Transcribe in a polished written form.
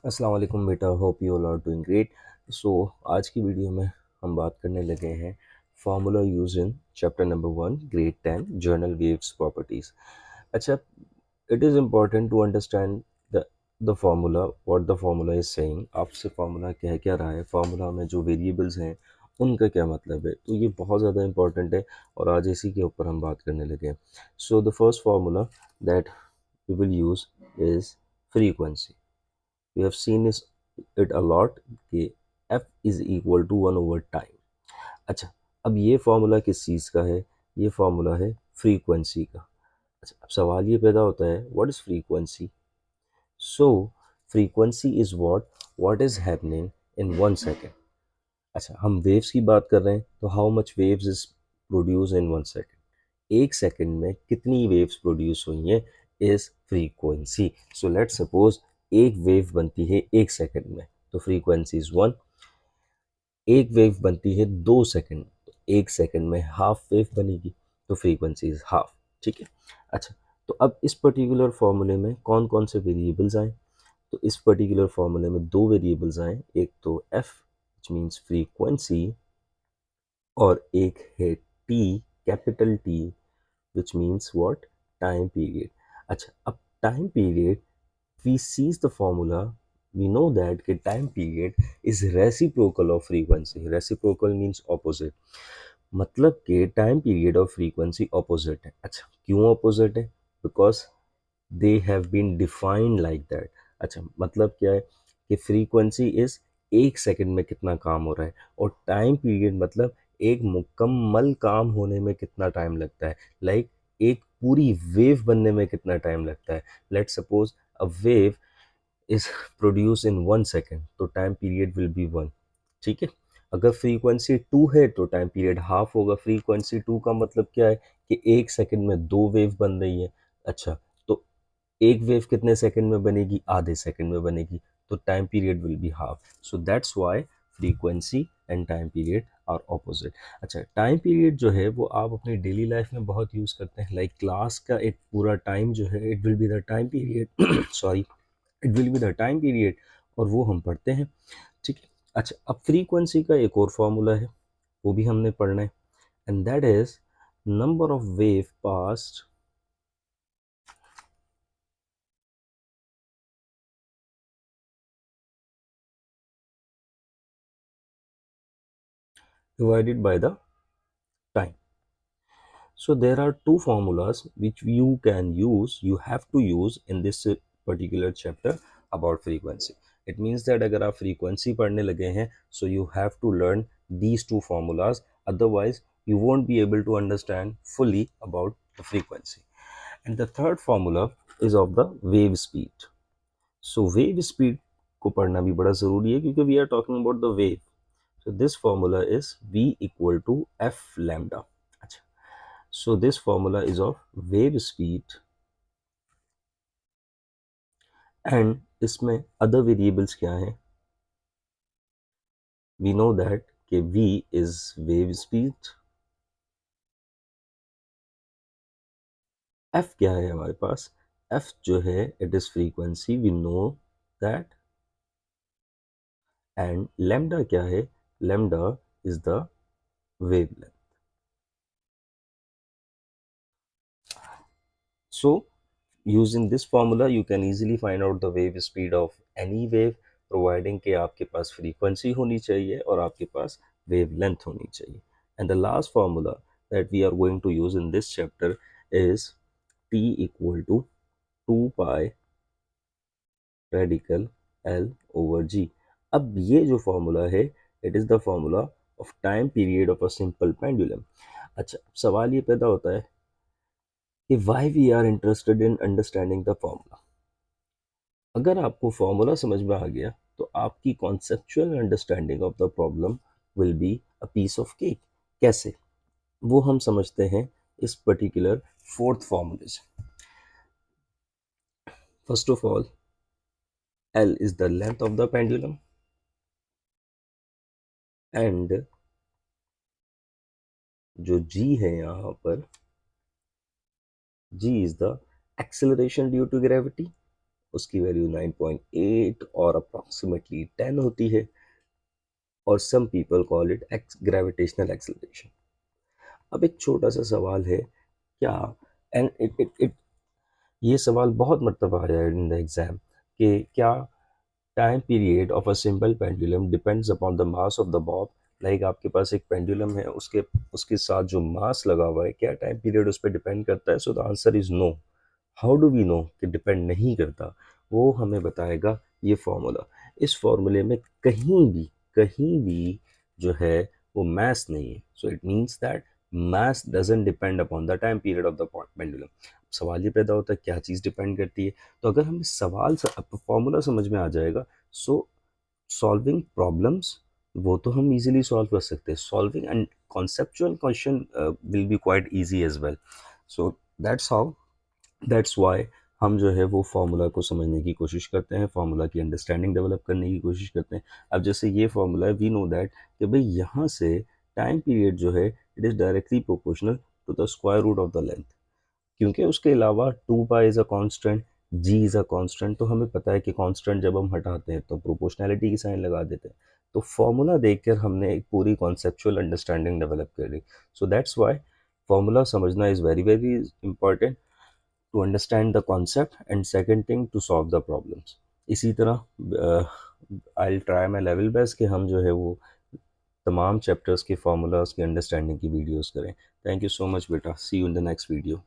अस्सलाम वालेकुम बेटा, hope you all are doing great. So आज की वीडियो में हम बात करने लगे हैं formula use in chapter number 1 grade 10 general waves properties. अच्छा, it is important to understand the formula, what the formula is saying. आपसे फार्मूला कह क्या रहा है, फार्मूला में जो वेरिएबल्स हैं उनका क्या मतलब है, तो ये बहुत ज़्यादा इंपॉर्टेंट है और आज इसी के ऊपर हम बात करने लगे हैं। So the first formula that we will use is frequency. we have seen is it a lot कि f is equal to 1 over time। अच्छा, अब ये फार्मूला किस चीज़ का है? ये फार्मूला है फ्रीक्वेंसी का। अच्छा, अब सवाल ये पैदा होता है, what is frequency? So frequency is what is happening in 1 second. अच्छा, हम वेव्स की बात कर रहे हैं, तो how much waves is produce in 1 second. 1 second में कितनी वेव्स प्रोड्यूस हुई हैं is frequency. So let suppose एक वेव बनती है 1 सेकेंड में, तो फ्रीक्वेंसी इज 1। एक वेव बनती है 2 सेकेंड, तो 1 सेकेंड में हाफ वेव बनेगी, तो फ्रीक्वेंसी इज हाफ। ठीक है। अच्छा, तो अब इस पर्टिकुलर फॉर्मूले में कौन कौन से वेरिएबल्स आए? तो इस पर्टिकुलर फॉर्मूले में दो वेरिएबल्स आए, एक तो एफ विच मीन्स फ्रीक्वेंसी, और एक है T, capital T, which means what, time period. अच्छा, अब time period, we sees the formula, we know that कि time period is reciprocal of frequency। reciprocal means opposite, मतलब कि टाइम पीरियड और frequency opposite है। अच्छा, क्यों ऑपोजिट है? Because they have been defined like that. अच्छा, मतलब क्या है कि फ्रीक्वेंसी इज 1 सेकेंड में कितना काम हो रहा है, और टाइम पीरियड मतलब एक मुकम्मल काम होने में कितना टाइम लगता है। लाइक एक पूरी वेव बनने में कितना टाइम लगता है। Let suppose a wave is produce in 1 second, तो टाइम पीरियड विल बी 1। ठीक है। अगर फ्रीक्वेंसी 2 है तो टाइम पीरियड हाफ होगा। फ्रीक्वेंसी 2 का मतलब क्या है कि 1 सेकेंड में दो वेव बन रही है। अच्छा, तो एक वेव कितने सेकंड में बनेगी? आधे सेकंड में बनेगी, तो time period will be half. So that's why frequency and time period are opposite. अच्छा, टाइम पीरियड जो है वो आप अपनी डेली लाइफ में बहुत यूज़ करते हैं। लाइक क्लास का एक पूरा टाइम जो है, it will be the time period sorry, it will be the time period, और वो हम पढ़ते हैं। ठीक है। अच्छा, अब फ्रीक्वेंसी का एक और फॉर्मूला है, वो भी हमने पढ़ना है, and that is number of wave past divided by the time। So there are two formulas which you can use, you have to use in this particular chapter about frequency। It means that अगर आप frequency पढ़ने लगे हैं, so you have to learn these two formulas, otherwise you won't be able to understand fully about the frequency। And the third formula is of the wave speed। So wave speed को पढ़ना भी बड़ा ज़रूरी है, क्योंकि we are talking about the wave। So this formula is V equal to F lambda। अच्छा, so this formula is of wave speed, and इसमें other variables क्या हैं? We know that कि V is wave speed, F क्या है हमारे पास? F जो है it is frequency, we know that, and lambda क्या है? Lambda is the wavelength। So using this formula you can easily find out the wave speed of any wave, providing कि आपके पास frequency होनी चाहिए और आपके पास wavelength होनी चाहिए। And the last formula that we are going to use in this chapter is T equal to 2 pi radical L over G। अब ये जो फॉर्मूला है, it is the formula of time period of a simple pendulum। अच्छा, सवाल ये पैदा होता है कि why we are interested in understanding the formula। अगर आपको फॉर्मूला समझ में आ गया, तो आपकी conceptual understanding of the problem will be a piece of cake. कैसे? वो हम समझते हैं इस पर्टिकुलर फोर्थ फॉर्मूले से। First of all, L is the length of the pendulum, and जो जी है यहाँ पर, G is the acceleration due to gravity, उसकी वैल्यू 9.8 और अप्रॉक्सीमेटली 10 होती है, और some people call it gravitational acceleration. अब एक छोटा सा सवाल है, क्या एंड इट इट इट ये सवाल बहुत मरतबा आया है इन द एग्जाम, कि क्या time period of a simple pendulum depends upon the mass of the Bob. Like आपके पास एक पेंडुलम है, उसके उसके साथ जो मास लगा हुआ है, क्या टाइम पीरियड उस पर डिपेंड करता है? So the answer is no. How do we know कि डिपेंड नहीं करता? वो हमें बताएगा ये फॉर्मूला। इस फॉर्मूले में कहीं भी जो है वो मास नहीं है। So it means that mass doesn't depend upon the time period of the pendulum. सवाल ये पैदा होता है क्या चीज़ डिपेंड करती है। तो अगर हमें सवाल फॉर्मूला समझ में आ जाएगा, सो सॉल्विंग प्रॉब्लम्स वो तो हम इजीली सॉल्व कर सकते हैं। Solving and conceptual question will be quite easy as well. So that's why हम जो है वो फार्मूला को समझने की कोशिश करते हैं, फार्मूला की अंडरस्टैंडिंग डेवलप करने की कोशिश करते हैं। अब जैसे ये फार्मूला है, वी नो दैट कि भाई यहाँ से टाइम पीरियड जो है it is directly proportional to the square root of the length. क्योंकि उसके अलावा 2 pi is a constant, G is a constant, तो हमें पता है कि कांस्टेंट जब हम हटाते हैं तो प्रोपोर्शनैलिटी की साइन लगा देते हैं। तो फॉर्मूला देखकर हमने एक पूरी कॉन्सेप्चुअल अंडरस्टैंडिंग डेवलप कर ली। सो दैट्स वाई फॉर्मूला समझना is very very important to understand the concept, and second thing to solve the problems. इसी तरह I try my level best कि हम जो है वो तमाम चैप्टर्स के फार्मूलाज की अंडरस्टैंडिंग की वीडियोस करें। थैंक यू सो मच बेटा, see you in the next video.